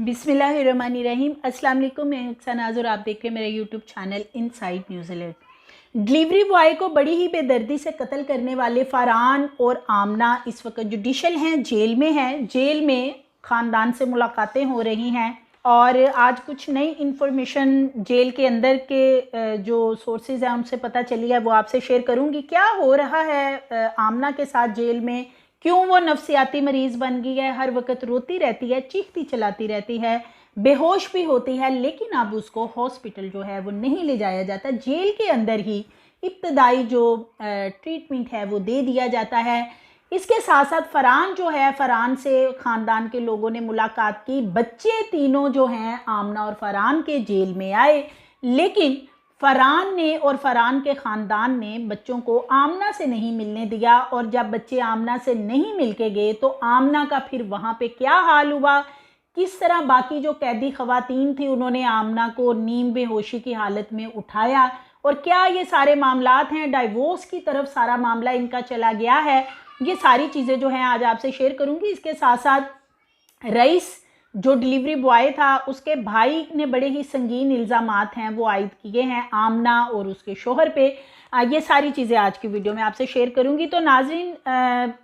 बिस्मिल्लाहिर्रहमानिर्रहीम। अस्सलाम वालेकुम, मैं सनाज और आप देख रहे हैं मेरा YouTube channel inside news alert. Delivery boy को बड़ी ही बेदर्दी से कत्ल करने वाले फरहान और आमना इस वक्त जुडिशल हैं, जेल में हैं। जेल में ख़ानदान से मुलाकातें हो रही हैं और आज कुछ नई इन्फॉर्मेशन जेल के अंदर के जो सोर्सेज हैं उनसे पता चली है, वो आपसे शेयर करूँगी। क्या हो रहा है आमना के साथ जेल में, क्यों वो नफ्सियाती मरीज़ बन गई है, हर वक्त रोती रहती है, चीखती चलाती रहती है, बेहोश भी होती है, लेकिन अब उसको हॉस्पिटल जो है वो नहीं ले जाया जाता। जेल के अंदर ही इब्तदाई जो ट्रीटमेंट है वो दे दिया जाता है। इसके साथ साथ फरहान जो है, फरहान से ख़ानदान के लोगों ने मुलाकात की। बच्चे तीनों जो हैं आमना और फरहान के जेल में आए, लेकिन फरहान ने और फरहान के ख़ानदान ने बच्चों को आमना से नहीं मिलने दिया। और जब बच्चे आमना से नहीं मिल के गए तो आमना का फिर वहाँ पे क्या हाल हुआ, किस तरह बाकी जो कैदी ख़वातीन थी उन्होंने आमना को नीम बेहोशी की हालत में उठाया, और क्या ये सारे मामलात हैं, डाइवोर्स की तरफ सारा मामला इनका चला गया है, ये सारी चीज़ें जो हैं आज आपसे शेयर करूँगी। इसके साथ साथ रईस जो डिलीवरी बॉय था, उसके भाई ने बड़े ही संगीन इल्ज़ामात हैं वो आयद किए हैं आमना और उसके शोहर पे। ये सारी चीज़ें आज की वीडियो में आपसे शेयर करूंगी। तो नाज़रीन,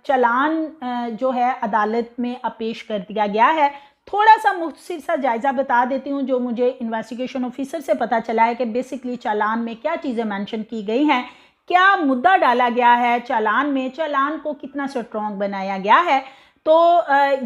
चालान जो है अदालत में पेश कर दिया गया है। थोड़ा सा मुख्तसर सा जायज़ा बता देती हूँ जो मुझे इन्वेस्टिगेशन ऑफिसर से पता चला है कि बेसिकली चालान में क्या चीज़ें मेंशन की गई हैं, क्या मुद्दा डाला गया है चालान में, चालान को कितना स्ट्रॉन्ग बनाया गया है। तो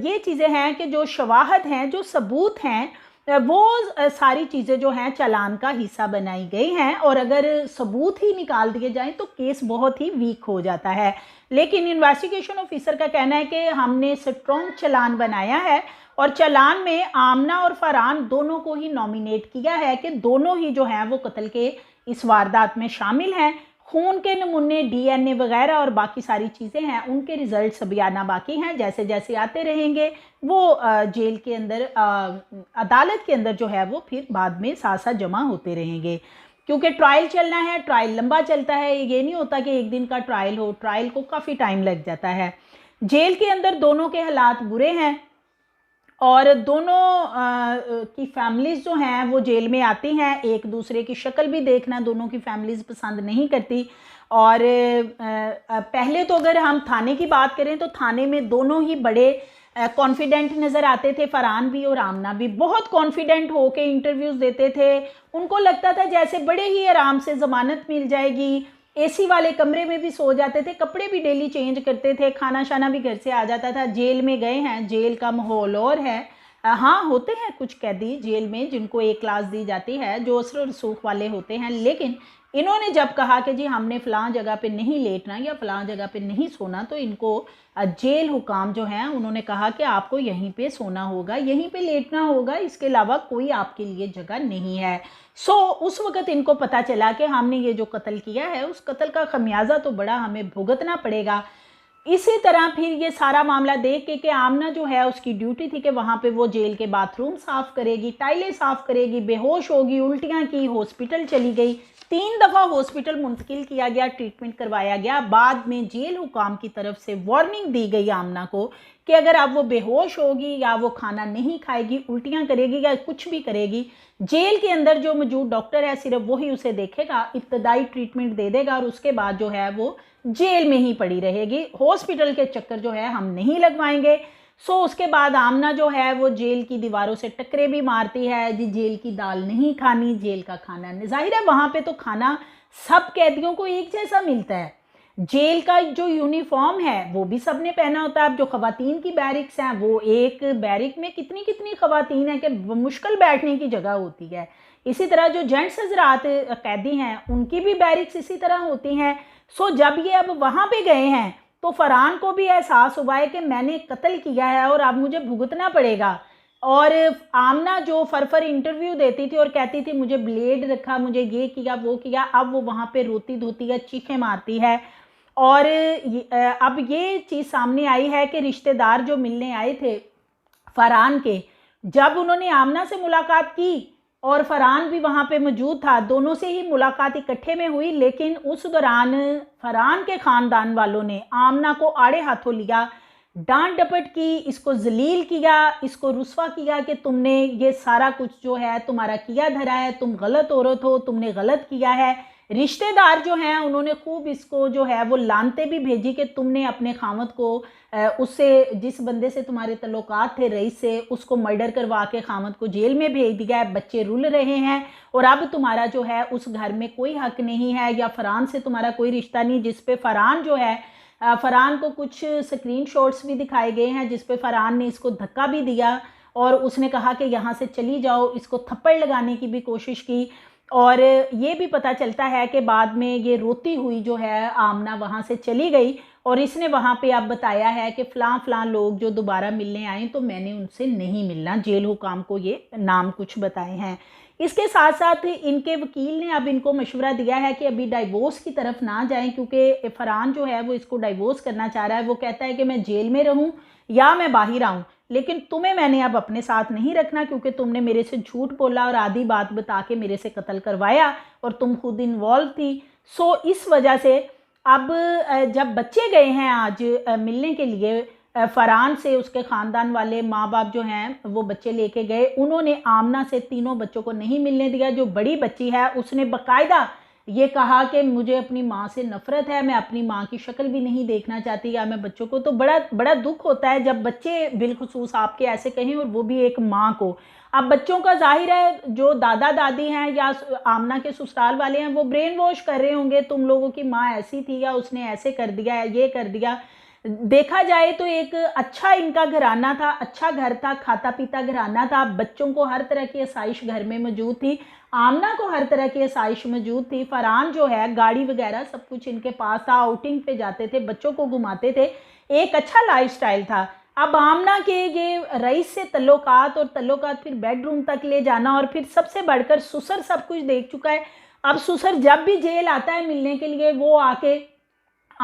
ये चीज़ें हैं कि जो शवाहद हैं, जो सबूत हैं, वो सारी चीज़ें जो हैं चालान का हिस्सा बनाई गई हैं, और अगर सबूत ही निकाल दिए जाएं तो केस बहुत ही वीक हो जाता है। लेकिन इन्वेस्टिगेशन ऑफिसर का कहना है कि हमने स्ट्रॉन्ग चालान बनाया है और चालान में आमना और फरहान दोनों को ही नॉमिनेट किया है कि दोनों ही जो हैं वो कत्ल के इस वारदात में शामिल हैं। खून के नमूने, डीएनए वगैरह और बाकी सारी चीज़ें हैं, उनके रिजल्ट्स अभी आना बाकी हैं। जैसे जैसे आते रहेंगे वो जेल के अंदर, अदालत के अंदर जो है वो फिर बाद में साथ साथ जमा होते रहेंगे, क्योंकि ट्रायल चलना है। ट्रायल लंबा चलता है, ये नहीं होता कि एक दिन का ट्रायल हो, ट्रायल को काफ़ी टाइम लग जाता है। जेल के अंदर दोनों के हालात बुरे हैं और दोनों की फैमिलीज़ जो हैं वो जेल में आती हैं। एक दूसरे की शक्ल भी देखना दोनों की फैमिलीज़ पसंद नहीं करती। और पहले तो अगर हम थाने की बात करें तो थाने में दोनों ही बड़े कॉन्फिडेंट नज़र आते थे। फरहान भी और आमना भी बहुत कॉन्फिडेंट होके इंटरव्यूज़ देते थे। उनको लगता था जैसे बड़े ही आराम से ज़मानत मिल जाएगी। एसी वाले कमरे में भी सो जाते थे, कपड़े भी डेली चेंज करते थे, खाना शाना भी घर से आ जाता था। जेल में गए हैं, जेल का माहौल और है। हाँ, होते हैं कुछ कैदी जेल में जिनको एक क्लास दी जाती है, जो असर रसूख वाले होते हैं, लेकिन इन्होंने जब कहा कि जी हमने फ़लाँ जगह पे नहीं लेटना या फ़लाँ जगह पे नहीं सोना, तो इनको जेल हुकाम जो हैं उन्होंने कहा कि आपको यहीं पे सोना होगा, यहीं पे लेटना होगा, इसके अलावा कोई आपके लिए जगह नहीं है। उस वक़्त इनको पता चला कि हमने ये जो कत्ल किया है उस कत्ल का खमियाजा तो बड़ा हमें भुगतना पड़ेगा। इसी तरह फिर ये सारा मामला देख के कि आमना जो है उसकी ड्यूटी थी कि वहाँ पे वो जेल के बाथरूम साफ़ करेगी, टाइलें साफ़ करेगी, बेहोश होगी, उल्टियाँ की, हॉस्पिटल चली गई। 3 दफ़ा हॉस्पिटल मुंतकिल किया गया, ट्रीटमेंट करवाया गया। बाद में जेल हुकाम की तरफ से वार्निंग दी गई आमना को कि अगर अब वो बेहोश होगी या वो खाना नहीं खाएगी, उल्टियाँ करेगी या कुछ भी करेगी, जेल के अंदर जो मौजूद डॉक्टर है सिर्फ वही उसे देखेगा, इब्तदाई ट्रीटमेंट दे देगा और उसके बाद जो है वो जेल में ही पड़ी रहेगी। हॉस्पिटल के चक्कर जो है हम नहीं लगवाएंगे। उसके बाद आमना जो है वो जेल की दीवारों से टकरे भी मारती है, जी जेल की दाल नहीं खानी, जेल का खाना, जाहिर है वहाँ पे तो खाना सब कैदियों को एक जैसा मिलता है। जेल का जो यूनिफॉर्म है वो भी सबने पहना होता है। अब जो खवातीन की बैरिक्स हैं, वो एक बैरिक में कितनी कितनी खवातीन हैं कि मुश्किल बैठने की जगह होती है। इसी तरह जो जेंट्स हजरात कैदी हैं उनकी भी बैरिक्स इसी तरह होती हैं। जब ये अब वहाँ पे गए हैं तो फरहान को भी एहसास हुआ है कि मैंने कत्ल किया है और अब मुझे भुगतना पड़ेगा। और आमना जो फर इंटरव्यू देती थी और कहती थी मुझे ब्लेड रखा, मुझे ये किया वो किया, अब वो वहाँ पे रोती धोती है, चीखें मारती है। और अब ये चीज़ सामने आई है कि रिश्तेदार जो मिलने आए थे फरहान के, जब उन्होंने आमना से मुलाकात की और फरहान भी वहाँ पे मौजूद था, दोनों से ही मुलाकात इकट्ठे में हुई, लेकिन उस दौरान फरहान के ख़ानदान वालों ने आमना को आड़े हाथों लिया। डांट डपट की, इसको जलील किया, इसको रुस्वा किया कि तुमने ये सारा कुछ जो है तुम्हारा किया धरा है, तुम गलत औरत हो, तुमने गलत किया है। रिश्तेदार जो हैं उन्होंने खूब इसको जो है वो लानते भी भेजी कि तुमने अपने खामद को उससे, जिस बंदे से तुम्हारे तल्लुकात थे रईस से, उसको मर्डर करवा के खामद को जेल में भेज दिया है, बच्चे रुल रहे हैं और अब तुम्हारा जो है उस घर में कोई हक नहीं है, या फरहान से तुम्हारा कोई रिश्ता नहीं। जिस पे फरहान जो है, फरहान को कुछ स्क्रीन शॉट्स भी दिखाए गए हैं जिस पे फरहान ने इसको धक्का भी दिया और उसने कहा कि यहाँ से चली जाओ, इसको थप्पड़ लगाने की भी कोशिश की। और ये भी पता चलता है कि बाद में ये रोती हुई जो है आमना वहाँ से चली गई और इसने वहाँ पे अब बताया है कि फ़लाँ लोग जो दोबारा मिलने आए तो मैंने उनसे नहीं मिलना, जेल हुकाम को ये नाम कुछ बताए हैं। इसके साथ साथ इनके वकील ने अब इनको मशवरा दिया है कि अभी डाइवोर्स की तरफ ना जाएं, क्योंकि फरहान जो है वो इसको डाइवोर्स करना चाह रहा है। वो कहता है कि मैं जेल में रहूं या मैं बाहर आऊं, लेकिन तुम्हें मैंने अब अपने साथ नहीं रखना क्योंकि तुमने मेरे से झूठ बोला और आधी बात बता के मेरे से कत्ल करवाया और तुम खुद इन्वॉल्व थी। सो इस वजह से अब जब बच्चे गए हैं आज मिलने के लिए फरहान से, उसके ख़ानदान वाले माँ बाप जो हैं वो बच्चे लेके गए, उन्होंने आमना से तीनों बच्चों को नहीं मिलने दिया। जो बड़ी बच्ची है उसने बाकायदा ये कहा कि मुझे अपनी माँ से नफ़रत है, मैं अपनी माँ की शक्ल भी नहीं देखना चाहती या मैं बच्चों को। तो बड़ा बड़ा दुख होता है जब बच्चे बिलखुसूस आपके ऐसे कहें और वो भी एक माँ को। अब बच्चों का जाहिर है जो दादा दादी हैं या आमना के ससुराल वाले हैं वो ब्रेन वॉश कर रहे होंगे, तुम लोगों की माँ ऐसी थी या उसने ऐसे कर दिया है, ये कर दिया। देखा जाए तो एक अच्छा इनका घराना था, अच्छा घर था, खाता पीता घराना था, बच्चों को हर तरह की आसाइश घर में मौजूद थी, आमना को हर तरह की आसाइश मौजूद थी। फरहान जो है गाड़ी वगैरह सब कुछ इनके पास था, आउटिंग पे जाते थे, बच्चों को घुमाते थे, एक अच्छा लाइफस्टाइल था। अब आमना के ये रईस से तल्लुकात और तल्लुकात फिर बेडरूम तक ले जाना और फिर सबसे बढ़कर ससुर सब कुछ देख चुका है। अब ससुर जब भी जेल आता है मिलने के लिए वो आके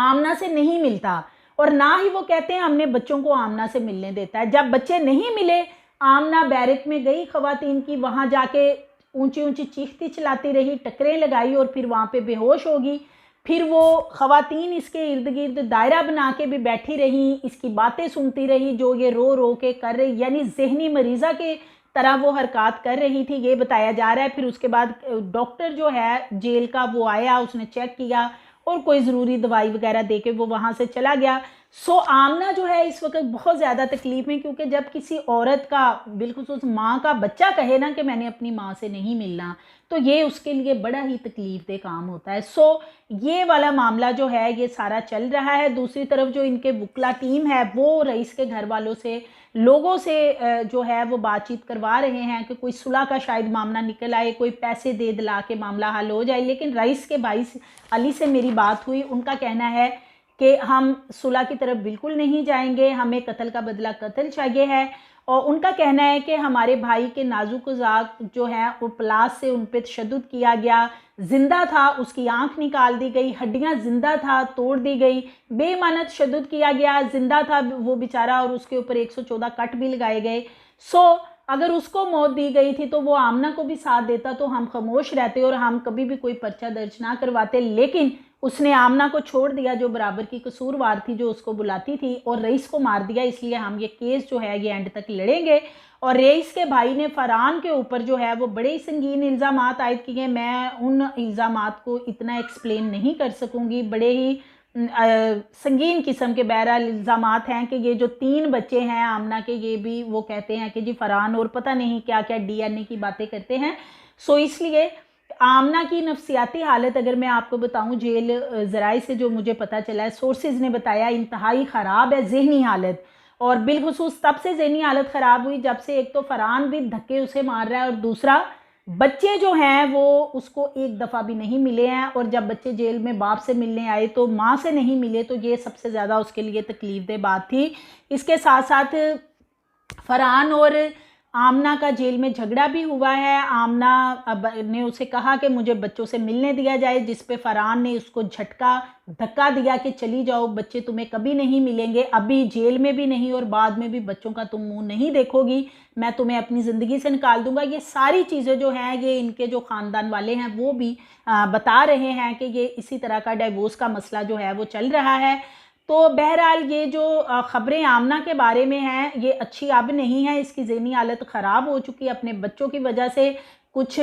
आमना से नहीं मिलता और ना ही वो कहते हैं हमने बच्चों को आमना से मिलने देता है। जब बच्चे नहीं मिले, आमना बैरक में गई ख़वातीन की, वहाँ जाके ऊंची ऊंची चीखती चिल्लाती रही, टकरें लगाई और फिर वहाँ पे बेहोश होगी। फिर वो ख़वातीन इसके इर्द गिर्द दायरा बना के भी बैठी रही, इसकी बातें सुनती रही जो ये रो रो के कर रही, यानी जहनी मरीज़ा के तरह वो हरकत कर रही थी, ये बताया जा रहा है। फिर उसके बाद डॉक्टर जो है जेल का वो आया, उसने चेक किया और कोई ज़रूरी दवाई वगैरह दे के वो वहाँ से चला गया। सो आमना जो है इस वक्त बहुत ज़्यादा तकलीफ़ में, क्योंकि जब किसी औरत का बिलखुसूस माँ का बच्चा कहे ना कि मैंने अपनी माँ से नहीं मिलना, तो ये उसके लिए बड़ा ही तकलीफ़देह काम होता है। सो ये वाला मामला जो है ये सारा चल रहा है। दूसरी तरफ जो इनके वकला टीम है वो रईस के घर वालों से, लोगों से जो है वो बातचीत करवा रहे हैं कि कोई सुलह का शायद मामला निकल आए, कोई पैसे दे दिला के मामला हल हो जाए। लेकिन रईस के भाई अली से मेरी बात हुई, उनका कहना है कि हम सुलह की तरफ बिल्कुल नहीं जाएंगे, हमें कत्ल का बदला कत्ल चाहिए है। और उनका कहना है कि हमारे भाई के नाजुक ज़ाक जो है वो प्लास से उन पर तशद्दुद किया गया, ज़िंदा था उसकी आंख निकाल दी गई, हड्डियां ज़िंदा था तोड़ दी गई, बेमानत तशद्दुद किया गया, ज़िंदा था वो बेचारा और उसके ऊपर 114 कट भी लगाए गए। सो अगर उसको मौत दी गई थी तो वो आमना को भी साथ देता तो हम खामोश रहते और हम कभी भी कोई पर्चा दर्ज ना करवाते, लेकिन उसने आमना को छोड़ दिया जो बराबर की कसूरवार थी, जो उसको बुलाती थी, और रईस को मार दिया। इसलिए हम ये केस जो है ये एंड तक लड़ेंगे। और रईस के भाई ने फरहान के ऊपर जो है वो बड़े ही संगीन इल्ज़ामात आयद किए। मैं उन इल्ज़ामात को इतना एक्सप्लेन नहीं कर सकूँगी, बड़े ही संगीन किस्म के बहरहाल इल्ज़ामात हैं कि ये जो 3 बच्चे हैं आमना के, ये भी वो कहते हैं कि जी फरहान और पता नहीं क्या क्या DNA की बातें करते हैं। सो इसलिए आमना की नफ्सियाती हालत अगर मैं आपको बताऊं, जेल ज़राए से जो मुझे पता चला है, सोर्सेज ने बताया इंतहाई ख़राब है जहनी हालत। और बिलखुसूस तब से जहनी हालत ख़राब हुई जब से एक तो फरहान भी धक्के उसे मार रहा है और दूसरा बच्चे जो हैं वो उसको एक दफ़ा भी नहीं मिले हैं। और जब बच्चे जेल में बाप से मिलने आए तो माँ से नहीं मिले, तो ये सबसे ज़्यादा उसके लिए तकलीफ़देह बात थी। इसके साथ साथ फरहान और आमना का जेल में झगड़ा भी हुआ है। आमना ने उसे कहा कि मुझे बच्चों से मिलने दिया जाए, जिस पे फरहान ने उसको झटका धक्का दिया कि चली जाओ, बच्चे तुम्हें कभी नहीं मिलेंगे, अभी जेल में भी नहीं और बाद में भी बच्चों का तुम मुंह नहीं देखोगी, मैं तुम्हें अपनी ज़िंदगी से निकाल दूंगा। ये सारी चीज़ें जो हैं ये इनके जो ख़ानदान वाले हैं वो भी बता रहे हैं कि ये इसी तरह का डाइवोर्स का मसला जो है वो चल रहा है। तो बहरहाल ये जो ख़बरें आमना के बारे में हैं ये अच्छी अब नहीं है, इसकी ज़हनी हालत ख़राब हो चुकी है अपने बच्चों की वजह से। कुछ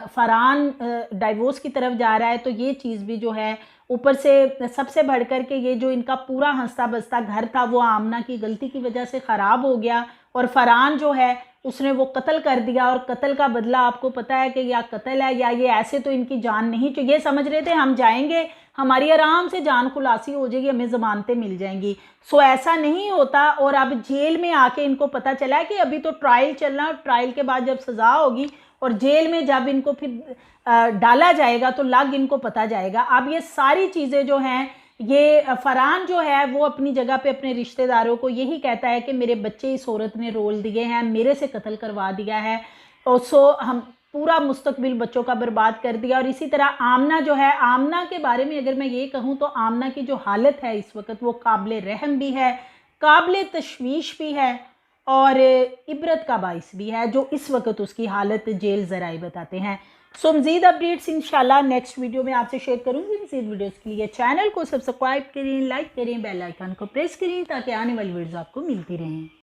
फ़रहान डाइवोर्स की तरफ जा रहा है, तो ये चीज़ भी जो है ऊपर से सबसे बढ़कर के ये जो इनका पूरा हंसता बसता घर था वो आमना की गलती की वजह से ख़राब हो गया, और फ़रहान जो है उसने वो कत्ल कर दिया। और कत्ल का बदला आपको पता है कि या कत्ल है या ये ऐसे तो इनकी जान नहीं चाहिए। ये समझ रहे थे हम जाएंगे हमारी आराम से जान खुलासी हो जाएगी, हमें ज़मानतें मिल जाएंगी। सो ऐसा नहीं होता, और अब जेल में आके इनको पता चला है कि अभी तो ट्रायल चलना, ट्रायल के बाद जब सज़ा होगी और जेल में जब इनको फिर डाला जाएगा तो लग इनको पता जाएगा। अब ये सारी चीज़ें जो हैं, ये फ़रहान जो है वो अपनी जगह पे अपने रिश्तेदारों को यही कहता है कि मेरे बच्चे इस औरत ने रोल दिए हैं, मेरे से कत्ल करवा दिया है, और सो हम पूरा मुस्तकबिल बच्चों का बर्बाद कर दिया। और इसी तरह आमना जो है, आमना के बारे में अगर मैं ये कहूँ तो आमना की जो हालत है इस वक्त वो काबिल रहम भी है, काबिल तशवीश भी है, और इबरत का बाइस भी है जो इस वक्त उसकी हालत जेल ज़राई बताते हैं। सो मज़ीद अपडेट्स इंशाल्लाह नेक्स्ट वीडियो में आपसे शेयर करूँगी। मज़ीद वीडियोज़ के लिए चैनल को सब्सक्राइब करें, लाइक करें, बेल आइकन को प्रेस करें ताकि आने वाली वीडियोज़ आपको मिलती रहें।